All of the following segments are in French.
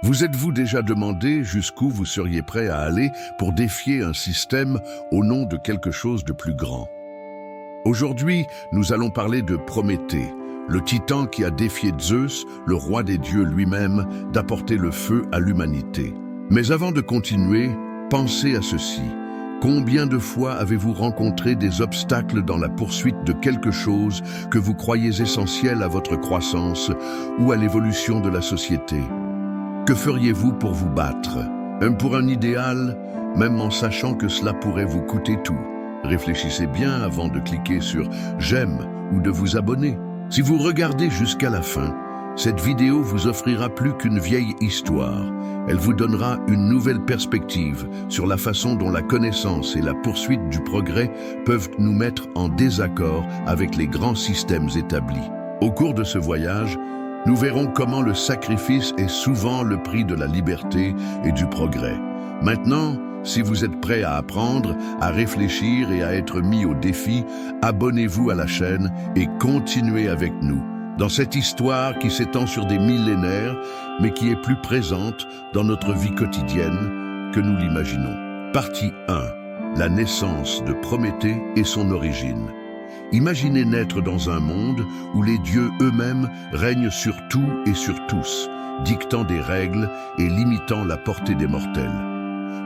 Vous êtes-vous déjà demandé jusqu'où vous seriez prêt à aller pour défier un système au nom de quelque chose de plus grand? Aujourd'hui, nous allons parler de Prométhée, le titan qui a défié Zeus, le roi des dieux lui-même, d'apporter le feu à l'humanité. Mais avant de continuer, pensez à ceci. Combien de fois avez-vous rencontré des obstacles dans la poursuite de quelque chose que vous croyez essentiel à votre croissance ou à l'évolution de la société? Que feriez-vous pour vous battre? Pour un idéal, même en sachant que cela pourrait vous coûter tout. Réfléchissez bien avant de cliquer sur « J'aime » ou de vous abonner. Si vous regardez jusqu'à la fin, cette vidéo vous offrira plus qu'une vieille histoire. Elle vous donnera une nouvelle perspective sur la façon dont la connaissance et la poursuite du progrès peuvent nous mettre en désaccord avec les grands systèmes établis. Au cours de ce voyage, nous verrons comment le sacrifice est souvent le prix de la liberté et du progrès. Maintenant, si vous êtes prêt à apprendre, à réfléchir et à être mis au défi, abonnez-vous à la chaîne et continuez avec nous dans cette histoire qui s'étend sur des millénaires, mais qui est plus présente dans notre vie quotidienne que nous l'imaginons. Partie 1. La naissance de Prométhée et son origine. Imaginez naître dans un monde où les dieux eux-mêmes règnent sur tout et sur tous, dictant des règles et limitant la portée des mortels.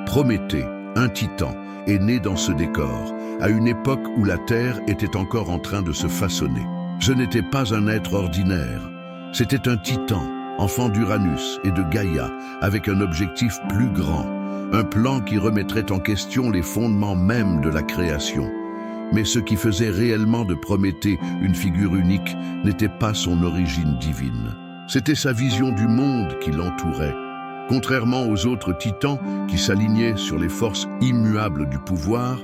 Prométhée, un titan, est né dans ce décor, à une époque où la Terre était encore en train de se façonner. Ce n'était pas un être ordinaire, c'était un titan, enfant d'Uranus et de Gaïa, avec un objectif plus grand, un plan qui remettrait en question les fondements mêmes de la création. Mais ce qui faisait réellement de Prométhée une figure unique n'était pas son origine divine. C'était sa vision du monde qui l'entourait. Contrairement aux autres titans qui s'alignaient sur les forces immuables du pouvoir,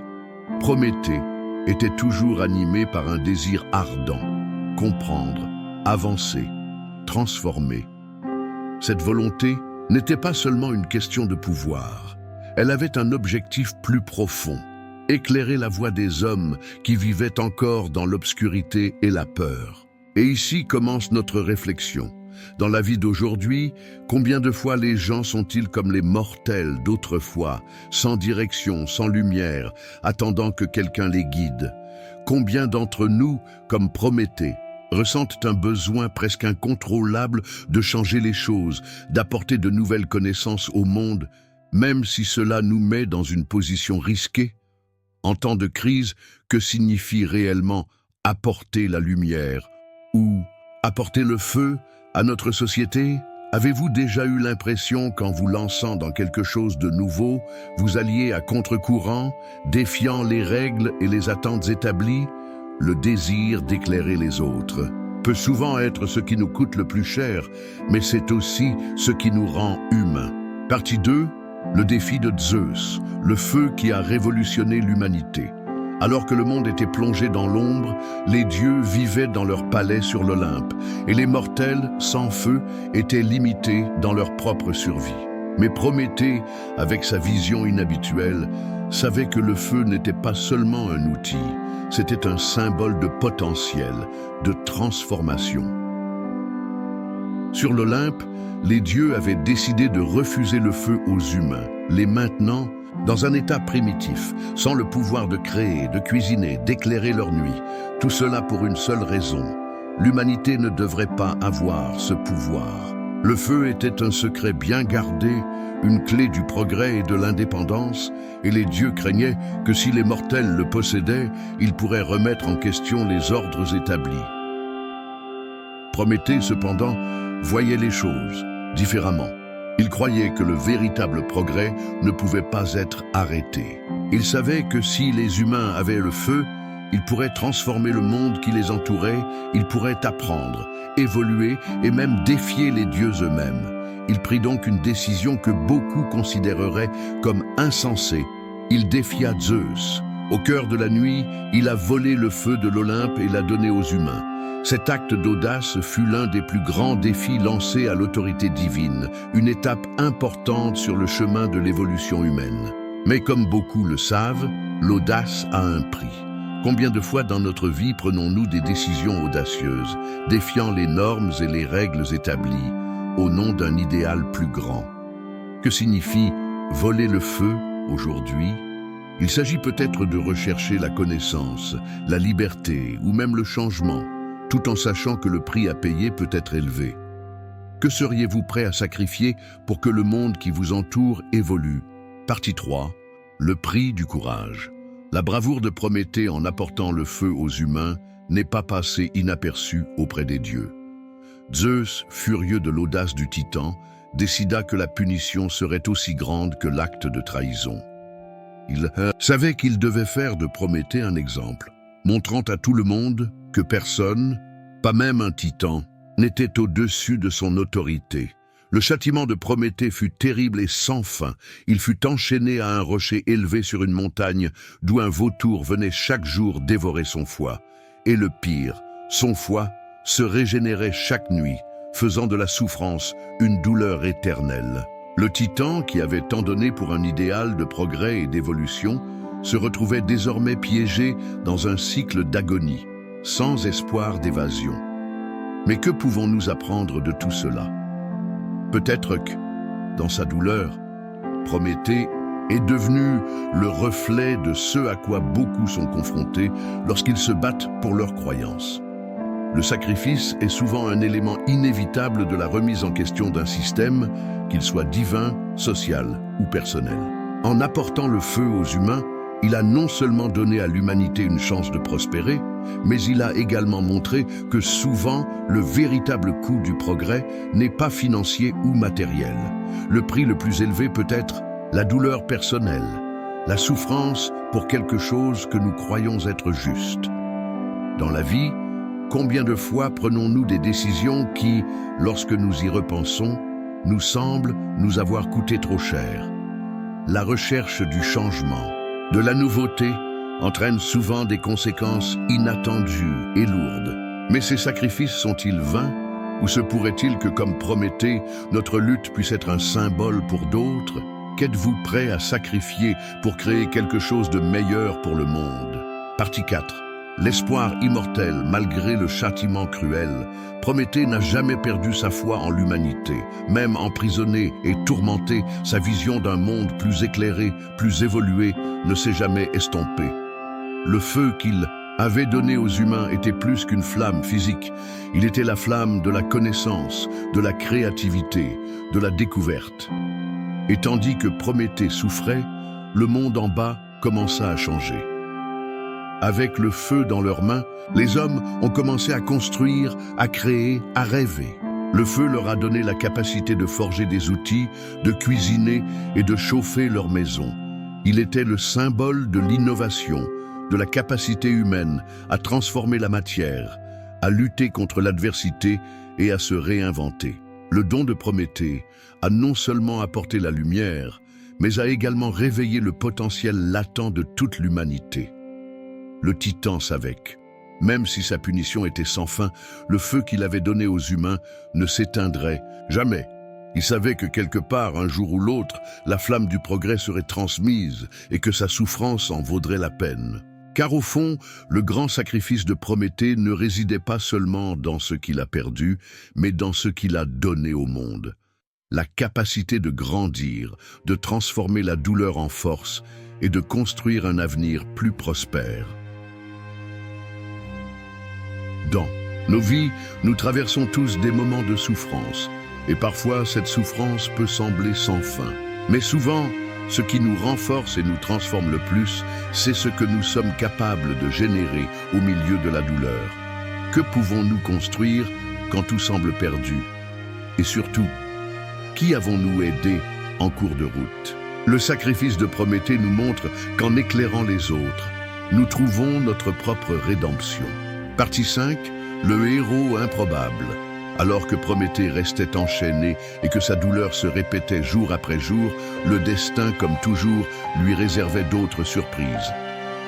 Prométhée était toujours animé par un désir ardent: comprendre, avancer, transformer. Cette volonté n'était pas seulement une question de pouvoir, elle avait un objectif plus profond: éclairer la voie des hommes qui vivaient encore dans l'obscurité et la peur. Et ici commence notre réflexion. Dans la vie d'aujourd'hui, combien de fois les gens sont-ils comme les mortels d'autrefois, sans direction, sans lumière, attendant que quelqu'un les guide? Combien d'entre nous, comme Prométhée, ressentent un besoin presque incontrôlable de changer les choses, d'apporter de nouvelles connaissances au monde, même si cela nous met dans une position risquée? En temps de crise, que signifie réellement apporter la lumière ou apporter le feu à notre société? Avez-vous déjà eu l'impression qu'en vous lançant dans quelque chose de nouveau, vous alliez à contre-courant, défiant les règles et les attentes établies? Le désir d'éclairer les autres peut souvent être ce qui nous coûte le plus cher, mais c'est aussi ce qui nous rend humains. Partie 2. Le défi de Zeus, le feu qui a révolutionné l'humanité. Alors que le monde était plongé dans l'ombre, les dieux vivaient dans leur palais sur l'Olympe, et les mortels, sans feu, étaient limités dans leur propre survie. Mais Prométhée, avec sa vision inhabituelle, savait que le feu n'était pas seulement un outil, c'était un symbole de potentiel, de transformation. Sur l'Olympe, les dieux avaient décidé de refuser le feu aux humains, les maintenant dans un état primitif, sans le pouvoir de créer, de cuisiner, d'éclairer leur nuit. Tout cela pour une seule raison: l'humanité ne devrait pas avoir ce pouvoir. Le feu était un secret bien gardé, une clé du progrès et de l'indépendance, et les dieux craignaient que si les mortels le possédaient, ils pourraient remettre en question les ordres établis. Prométhée, cependant, voyait les choses différemment. Il croyait que le véritable progrès ne pouvait pas être arrêté. Il savait que si les humains avaient le feu, ils pourraient transformer le monde qui les entourait, ils pourraient apprendre, évoluer et même défier les dieux eux-mêmes. Il prit donc une décision que beaucoup considéreraient comme insensée. Il défia Zeus. Au cœur de la nuit, il a volé le feu de l'Olympe et l'a donné aux humains. Cet acte d'audace fut l'un des plus grands défis lancés à l'autorité divine, une étape importante sur le chemin de l'évolution humaine. Mais comme beaucoup le savent, l'audace a un prix. Combien de fois dans notre vie prenons-nous des décisions audacieuses, défiant les normes et les règles établies, au nom d'un idéal plus grand. Que signifie voler le feu aujourd'hui? Il s'agit peut-être de rechercher la connaissance, la liberté ou même le changement, tout en sachant que le prix à payer peut être élevé. Que seriez-vous prêt à sacrifier pour que le monde qui vous entoure évolue? Partie 3. Le prix du courage. La bravoure de Prométhée en apportant le feu aux humains n'est pas passée inaperçue auprès des dieux. Zeus, furieux de l'audace du Titan, décida que la punition serait aussi grande que l'acte de trahison. Il savait qu'il devait faire de Prométhée un exemple, montrant à tout le monde que personne, pas même un titan, n'était au-dessus de son autorité. Le châtiment de Prométhée fut terrible et sans fin. Il fut enchaîné à un rocher élevé sur une montagne d'où un vautour venait chaque jour dévorer son foie. Et le pire, son foie se régénérait chaque nuit, faisant de la souffrance une douleur éternelle. Le titan, qui avait tant donné pour un idéal de progrès et d'évolution, se retrouvait désormais piégé dans un cycle d'agonie, sans espoir d'évasion. Mais que pouvons-nous apprendre de tout cela? Peut-être que, dans sa douleur, Prométhée est devenu le reflet de ce à quoi beaucoup sont confrontés lorsqu'ils se battent pour leurs croyances. Le sacrifice est souvent un élément inévitable de la remise en question d'un système, qu'il soit divin, social ou personnel. En apportant le feu aux humains, il a non seulement donné à l'humanité une chance de prospérer, mais il a également montré que souvent, le véritable coût du progrès n'est pas financier ou matériel. Le prix le plus élevé peut être la douleur personnelle, la souffrance pour quelque chose que nous croyons être juste. Dans la vie, combien de fois prenons-nous des décisions qui, lorsque nous y repensons, nous semblent nous avoir coûté trop cher? La recherche du changement, de la nouveauté, entraîne souvent des conséquences inattendues et lourdes. Mais ces sacrifices sont-ils vains? Ou se pourrait-il que, comme Prométhée, notre lutte puisse être un symbole pour d'autres? Qu'êtes-vous prêt à sacrifier pour créer quelque chose de meilleur pour le monde? Partie 4. L'espoir immortel malgré le châtiment cruel. Prométhée n'a jamais perdu sa foi en l'humanité. Même emprisonné et tourmenté, sa vision d'un monde plus éclairé, plus évolué, ne s'est jamais estompée. Le feu qu'il avait donné aux humains était plus qu'une flamme physique. Il était la flamme de la connaissance, de la créativité, de la découverte. Et tandis que Prométhée souffrait, le monde en bas commença à changer. Avec le feu dans leurs mains, les hommes ont commencé à construire, à créer, à rêver. Le feu leur a donné la capacité de forger des outils, de cuisiner et de chauffer leur maison. Il était le symbole de l'innovation, de la capacité humaine à transformer la matière, à lutter contre l'adversité et à se réinventer. Le don de Prométhée a non seulement apporté la lumière, mais a également réveillé le potentiel latent de toute l'humanité. Le Titan savait que, même si sa punition était sans fin, le feu qu'il avait donné aux humains ne s'éteindrait jamais. Il savait que quelque part, un jour ou l'autre, la flamme du progrès serait transmise et que sa souffrance en vaudrait la peine. Car au fond, le grand sacrifice de Prométhée ne résidait pas seulement dans ce qu'il a perdu, mais dans ce qu'il a donné au monde. La capacité de grandir, de transformer la douleur en force et de construire un avenir plus prospère. Dans nos vies, nous traversons tous des moments de souffrance, et parfois cette souffrance peut sembler sans fin. Mais souvent, ce qui nous renforce et nous transforme le plus, c'est ce que nous sommes capables de générer au milieu de la douleur. Que pouvons-nous construire quand tout semble perdu? Et surtout, qui avons-nous aidé en cours de route? Le sacrifice de Prométhée nous montre qu'en éclairant les autres, nous trouvons notre propre rédemption. Partie 5, le héros improbable. Alors que Prométhée restait enchaîné et que sa douleur se répétait jour après jour, le destin, comme toujours, lui réservait d'autres surprises.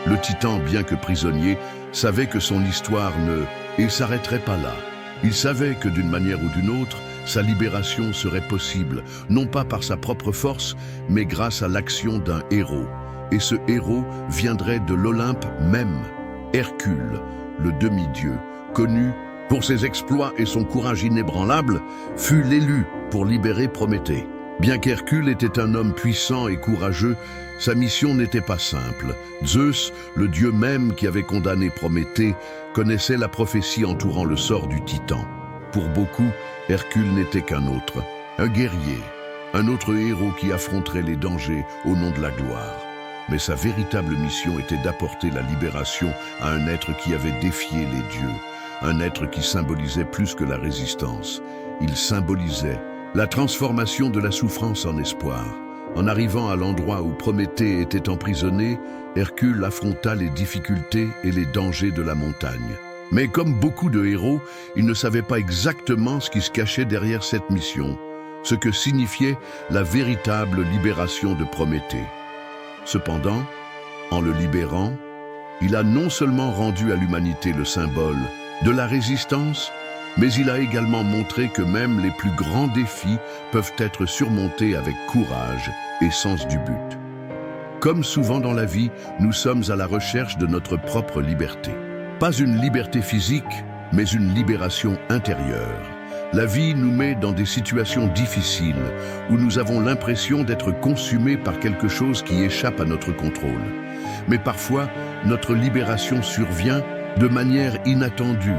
Le Titan, bien que prisonnier, savait que son histoire ne s'arrêterait pas là. Il savait que d'une manière ou d'une autre, sa libération serait possible, non pas par sa propre force, mais grâce à l'action d'un héros. Et ce héros viendrait de l'Olympe même, Hercule, le demi-dieu, connu pour ses exploits et son courage inébranlable, fut l'élu pour libérer Prométhée. Bien qu'Hercule était un homme puissant et courageux, sa mission n'était pas simple. Zeus, le dieu même qui avait condamné Prométhée, connaissait la prophétie entourant le sort du Titan. Pour beaucoup, Hercule n'était qu'un autre, un guerrier, un autre héros qui affronterait les dangers au nom de la gloire. Mais sa véritable mission était d'apporter la libération à un être qui avait défié les dieux, un être qui symbolisait plus que la résistance. Il symbolisait la transformation de la souffrance en espoir. En arrivant à l'endroit où Prométhée était emprisonné, Hercule affronta les difficultés et les dangers de la montagne. Mais comme beaucoup de héros, il ne savait pas exactement ce qui se cachait derrière cette mission, ce que signifiait la véritable libération de Prométhée. Cependant, en le libérant, il a non seulement rendu à l'humanité le symbole de la résistance, mais il a également montré que même les plus grands défis peuvent être surmontés avec courage et sens du but. Comme souvent dans la vie, nous sommes à la recherche de notre propre liberté. Pas une liberté physique, mais une libération intérieure. La vie nous met dans des situations difficiles où nous avons l'impression d'être consumés par quelque chose qui échappe à notre contrôle. Mais parfois, notre libération survient de manière inattendue,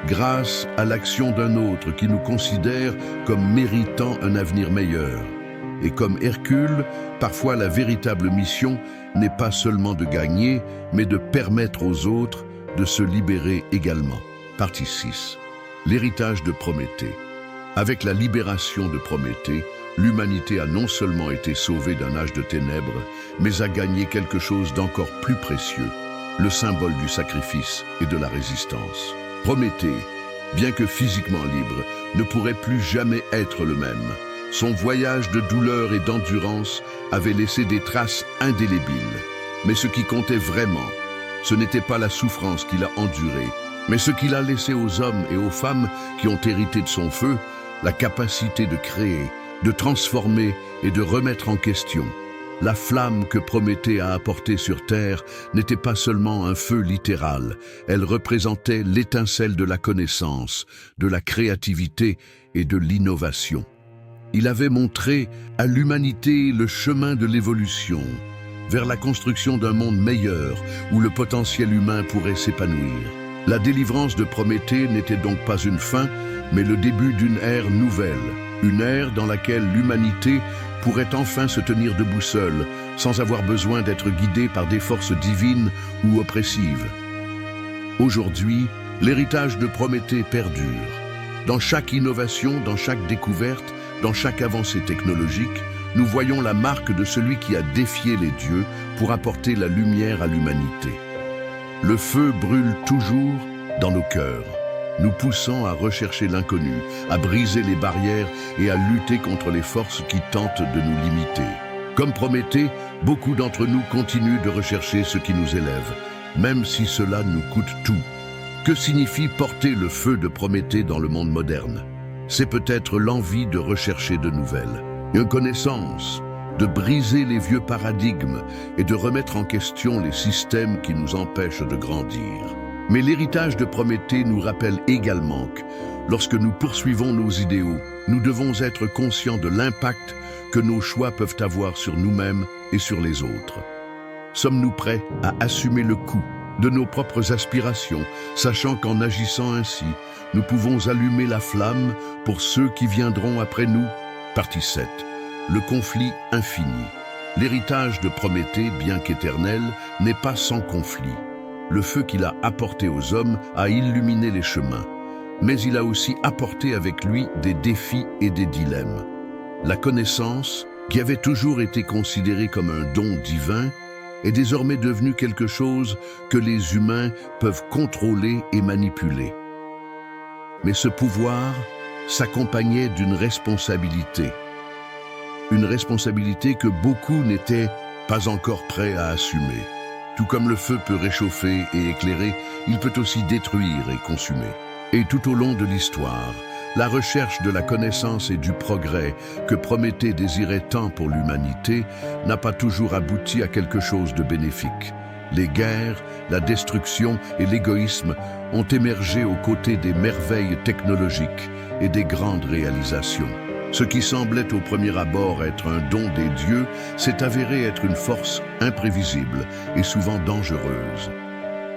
grâce à l'action d'un autre qui nous considère comme méritant un avenir meilleur. Et comme Hercule, parfois la véritable mission n'est pas seulement de gagner, mais de permettre aux autres de se libérer également. Partie 6. L'héritage de Prométhée. Avec la libération de Prométhée, l'humanité a non seulement été sauvée d'un âge de ténèbres, mais a gagné quelque chose d'encore plus précieux, le symbole du sacrifice et de la résistance. Prométhée, bien que physiquement libre, ne pourrait plus jamais être le même. Son voyage de douleur et d'endurance avait laissé des traces indélébiles. Mais ce qui comptait vraiment, ce n'était pas la souffrance qu'il a endurée, mais ce qu'il a laissé aux hommes et aux femmes qui ont hérité de son feu, la capacité de créer, de transformer et de remettre en question. La flamme que Prométhée a apportée sur Terre n'était pas seulement un feu littéral, elle représentait l'étincelle de la connaissance, de la créativité et de l'innovation. Il avait montré à l'humanité le chemin de l'évolution, vers la construction d'un monde meilleur où le potentiel humain pourrait s'épanouir. La délivrance de Prométhée n'était donc pas une fin, mais le début d'une ère nouvelle, une ère dans laquelle l'humanité pourrait enfin se tenir debout seule, sans avoir besoin d'être guidée par des forces divines ou oppressives. Aujourd'hui, l'héritage de Prométhée perdure. Dans chaque innovation, dans chaque découverte, dans chaque avancée technologique, nous voyons la marque de celui qui a défié les dieux pour apporter la lumière à l'humanité. Le feu brûle toujours dans nos cœurs, nous poussant à rechercher l'inconnu, à briser les barrières et à lutter contre les forces qui tentent de nous limiter. Comme Prométhée, beaucoup d'entre nous continuent de rechercher ce qui nous élève, même si cela nous coûte tout. Que signifie porter le feu de Prométhée dans le monde moderne? C'est peut-être l'envie de rechercher de nouvelles, une connaissance, de briser les vieux paradigmes et de remettre en question les systèmes qui nous empêchent de grandir. Mais l'héritage de Prométhée nous rappelle également que, lorsque nous poursuivons nos idéaux, nous devons être conscients de l'impact que nos choix peuvent avoir sur nous-mêmes et sur les autres. Sommes-nous prêts à assumer le coût de nos propres aspirations, sachant qu'en agissant ainsi, nous pouvons allumer la flamme pour ceux qui viendront après nous? Partie 7. Le conflit infini. L'héritage de Prométhée, bien qu'éternel, n'est pas sans conflit. Le feu qu'il a apporté aux hommes a illuminé les chemins, mais il a aussi apporté avec lui des défis et des dilemmes. La connaissance, qui avait toujours été considérée comme un don divin, est désormais devenue quelque chose que les humains peuvent contrôler et manipuler. Mais ce pouvoir s'accompagnait d'une responsabilité. Une responsabilité que beaucoup n'étaient pas encore prêts à assumer. Tout comme le feu peut réchauffer et éclairer, il peut aussi détruire et consumer. Et tout au long de l'histoire, la recherche de la connaissance et du progrès que Prométhée désirait tant pour l'humanité n'a pas toujours abouti à quelque chose de bénéfique. Les guerres, la destruction et l'égoïsme ont émergé aux côtés des merveilles technologiques et des grandes réalisations. Ce qui semblait au premier abord être un don des dieux s'est avéré être une force imprévisible et souvent dangereuse.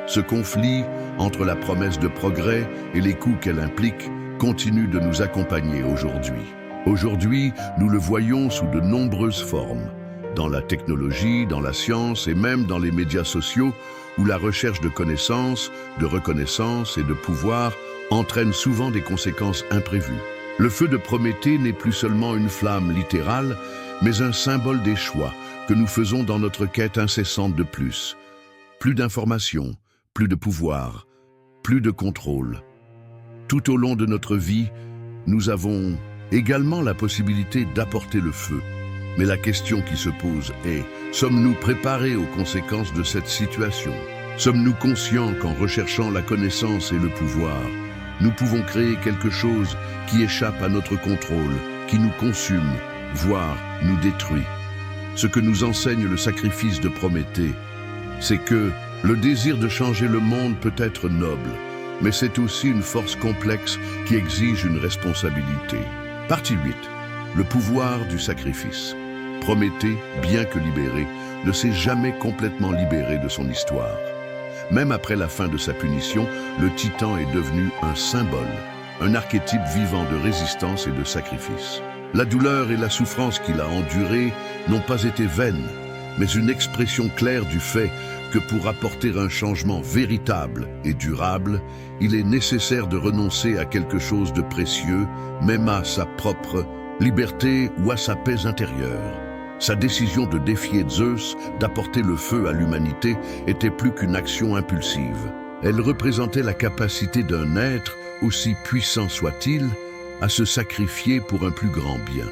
Ce conflit entre la promesse de progrès et les coûts qu'elle implique continue de nous accompagner aujourd'hui. Aujourd'hui, nous le voyons sous de nombreuses formes, dans la technologie, dans la science et même dans les médias sociaux, où la recherche de connaissances, de reconnaissance et de pouvoir entraîne souvent des conséquences imprévues. Le feu de Prométhée n'est plus seulement une flamme littérale, mais un symbole des choix que nous faisons dans notre quête incessante de plus. Plus d'informations, plus de pouvoir, plus de contrôle. Tout au long de notre vie, nous avons également la possibilité d'apporter le feu. Mais la question qui se pose est, sommes-nous préparés aux conséquences de cette situation? Sommes-nous conscients qu'en recherchant la connaissance et le pouvoir, nous pouvons créer quelque chose qui échappe à notre contrôle, qui nous consume, voire nous détruit? Ce que nous enseigne le sacrifice de Prométhée, c'est que le désir de changer le monde peut être noble, mais c'est aussi une force complexe qui exige une responsabilité. Partie 8. Le pouvoir du sacrifice. Prométhée, bien que libéré, ne s'est jamais complètement libéré de son histoire. Même après la fin de sa punition, le Titan est devenu un symbole, un archétype vivant de résistance et de sacrifice. La douleur et la souffrance qu'il a endurées n'ont pas été vaines, mais une expression claire du fait que pour apporter un changement véritable et durable, il est nécessaire de renoncer à quelque chose de précieux, même à sa propre liberté ou à sa paix intérieure. Sa décision de défier Zeus, d'apporter le feu à l'humanité, était plus qu'une action impulsive. Elle représentait la capacité d'un être, aussi puissant soit-il, à se sacrifier pour un plus grand bien.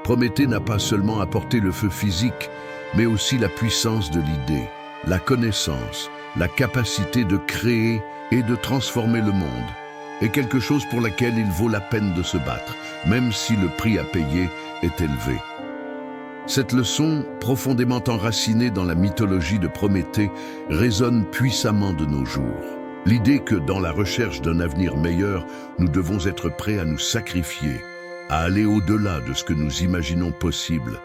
Prométhée n'a pas seulement apporté le feu physique, mais aussi la puissance de l'idée, la connaissance, la capacité de créer et de transformer le monde, est quelque chose pour laquelle il vaut la peine de se battre, même si le prix à payer est élevé. Cette leçon, profondément enracinée dans la mythologie de Prométhée, résonne puissamment de nos jours. L'idée que, dans la recherche d'un avenir meilleur, nous devons être prêts à nous sacrifier, à aller au-delà de ce que nous imaginons possible,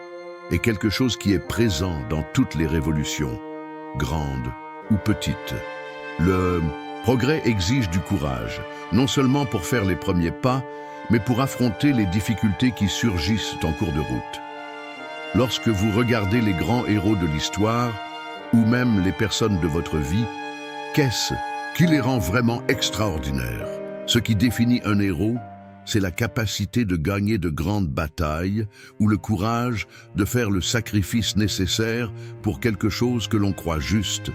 est quelque chose qui est présent dans toutes les révolutions, grandes ou petites. Le progrès exige du courage, non seulement pour faire les premiers pas, mais pour affronter les difficultés qui surgissent en cours de route. Lorsque vous regardez les grands héros de l'histoire, ou même les personnes de votre vie, qu'est-ce qui les rend vraiment extraordinaires? Ce qui définit un héros, c'est la capacité de gagner de grandes batailles ou le courage de faire le sacrifice nécessaire pour quelque chose que l'on croit juste.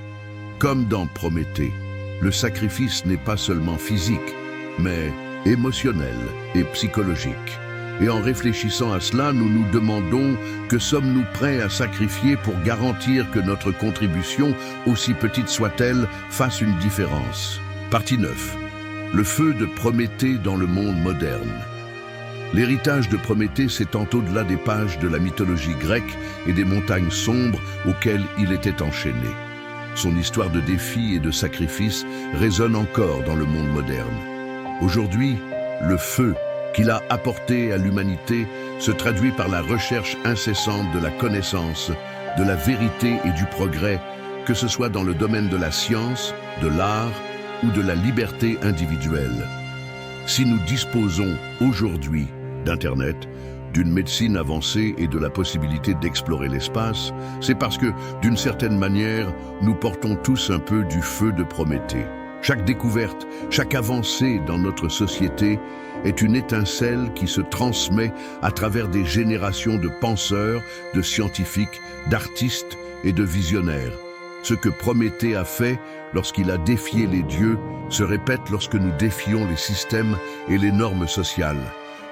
Comme dans Prométhée, le sacrifice n'est pas seulement physique, mais émotionnel et psychologique. Et en réfléchissant à cela, nous nous demandons que sommes-nous prêts à sacrifier pour garantir que notre contribution, aussi petite soit-elle, fasse une différence. Partie 9. Le feu de Prométhée dans le monde moderne. L'héritage de Prométhée s'étend au-delà des pages de la mythologie grecque et des montagnes sombres auxquelles il était enchaîné. Son histoire de défis et de sacrifices résonne encore dans le monde moderne. Aujourd'hui, le feu qu'il a apporté à l'humanité se traduit par la recherche incessante de la connaissance, de la vérité et du progrès, que ce soit dans le domaine de la science, de l'art ou de la liberté individuelle. Si nous disposons aujourd'hui d'Internet, d'une médecine avancée et de la possibilité d'explorer l'espace, c'est parce que, d'une certaine manière, nous portons tous un peu du feu de Prométhée. Chaque découverte, chaque avancée dans notre société est une étincelle qui se transmet à travers des générations de penseurs, de scientifiques, d'artistes et de visionnaires. Ce que Prométhée a fait lorsqu'il a défié les dieux se répète lorsque nous défions les systèmes et les normes sociales,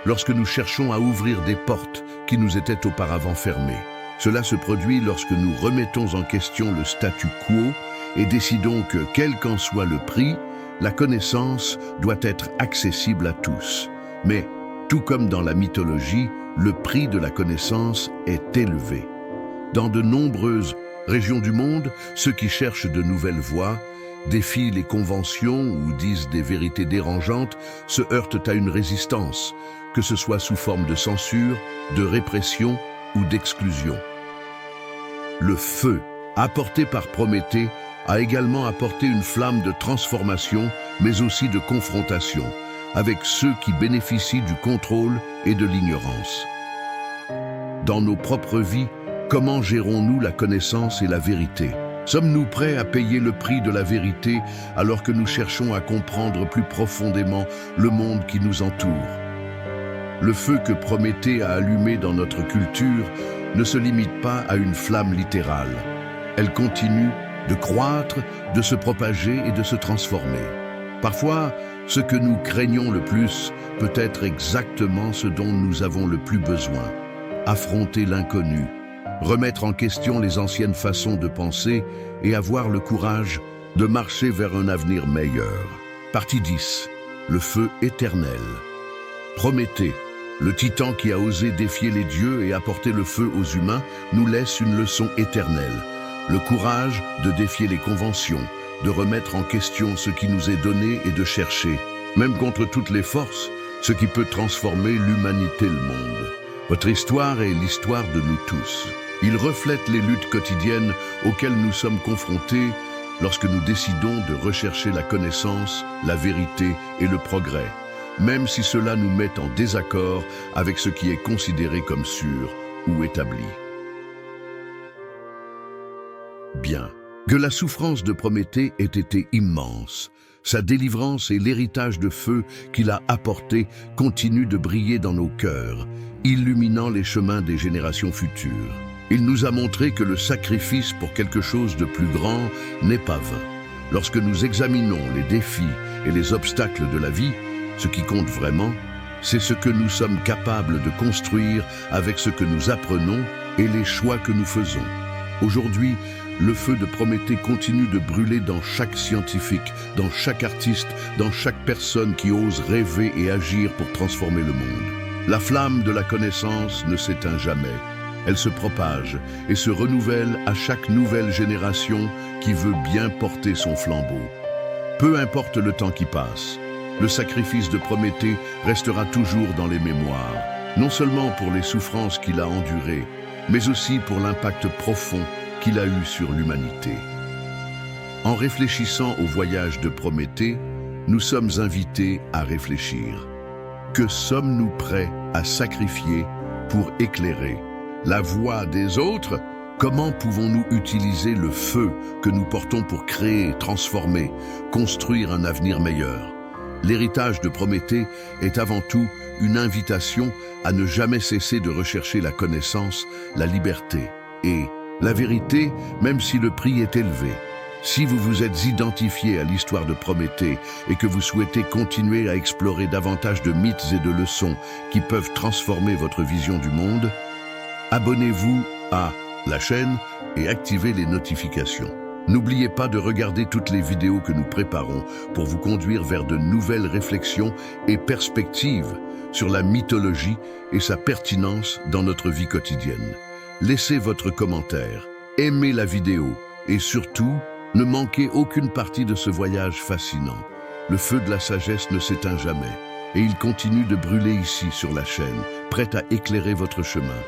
lorsque nous cherchons à ouvrir des portes qui nous étaient auparavant fermées. Cela se produit lorsque nous remettons en question le statu quo et décidons que, quel qu'en soit le prix, la connaissance doit être accessible à tous. Mais, tout comme dans la mythologie, le prix de la connaissance est élevé. Dans de nombreuses régions du monde, ceux qui cherchent de nouvelles voies, défient les conventions ou disent des vérités dérangeantes, se heurtent à une résistance, que ce soit sous forme de censure, de répression ou d'exclusion. Le feu, apporté par Prométhée, a également apporté une flamme de transformation, mais aussi de confrontation, avec ceux qui bénéficient du contrôle et de l'ignorance. Dans nos propres vies, comment gérons-nous la connaissance et la vérité? Sommes-nous prêts à payer le prix de la vérité alors que nous cherchons à comprendre plus profondément le monde qui nous entoure? Le feu que Prométhée a allumé dans notre culture ne se limite pas à une flamme littérale. Elle continue de croître, de se propager et de se transformer. Parfois, ce que nous craignons le plus peut être exactement ce dont nous avons le plus besoin. Affronter l'inconnu, remettre en question les anciennes façons de penser et avoir le courage de marcher vers un avenir meilleur. Partie 10. Le feu éternel. Prométhée, le titan qui a osé défier les dieux et apporter le feu aux humains, nous laisse une leçon éternelle. Le courage de défier les conventions, de remettre en question ce qui nous est donné et de chercher, même contre toutes les forces, ce qui peut transformer l'humanité, le monde. Votre histoire est l'histoire de nous tous. Il reflète les luttes quotidiennes auxquelles nous sommes confrontés lorsque nous décidons de rechercher la connaissance, la vérité et le progrès, même si cela nous met en désaccord avec ce qui est considéré comme sûr ou établi. Bien, que la souffrance de Prométhée ait été immense, sa délivrance et l'héritage de feu qu'il a apporté continuent de briller dans nos cœurs, illuminant les chemins des générations futures. Il nous a montré que le sacrifice pour quelque chose de plus grand n'est pas vain. Lorsque nous examinons les défis et les obstacles de la vie, ce qui compte vraiment, c'est ce que nous sommes capables de construire avec ce que nous apprenons et les choix que nous faisons. Aujourd'hui, le feu de Prométhée continue de brûler dans chaque scientifique, dans chaque artiste, dans chaque personne qui ose rêver et agir pour transformer le monde. La flamme de la connaissance ne s'éteint jamais. Elle se propage et se renouvelle à chaque nouvelle génération qui veut bien porter son flambeau. Peu importe le temps qui passe, le sacrifice de Prométhée restera toujours dans les mémoires, non seulement pour les souffrances qu'il a endurées, mais aussi pour l'impact profond qu'il a eu sur l'humanité. En réfléchissant au voyage de Prométhée, nous sommes invités à réfléchir. Que sommes-nous prêts à sacrifier pour éclairer la voie des autres? Comment pouvons-nous utiliser le feu que nous portons pour créer, transformer, construire un avenir meilleur? L'héritage de Prométhée est avant tout une invitation à ne jamais cesser de rechercher la connaissance, la liberté et la vérité, même si le prix est élevé. Si vous vous êtes identifié à l'histoire de Prométhée et que vous souhaitez continuer à explorer davantage de mythes et de leçons qui peuvent transformer votre vision du monde, abonnez-vous à la chaîne et activez les notifications. N'oubliez pas de regarder toutes les vidéos que nous préparons pour vous conduire vers de nouvelles réflexions et perspectives sur la mythologie et sa pertinence dans notre vie quotidienne. Laissez votre commentaire, aimez la vidéo et surtout, ne manquez aucune partie de ce voyage fascinant. Le feu de la sagesse ne s'éteint jamais et il continue de brûler ici sur la chaîne, prêt à éclairer votre chemin.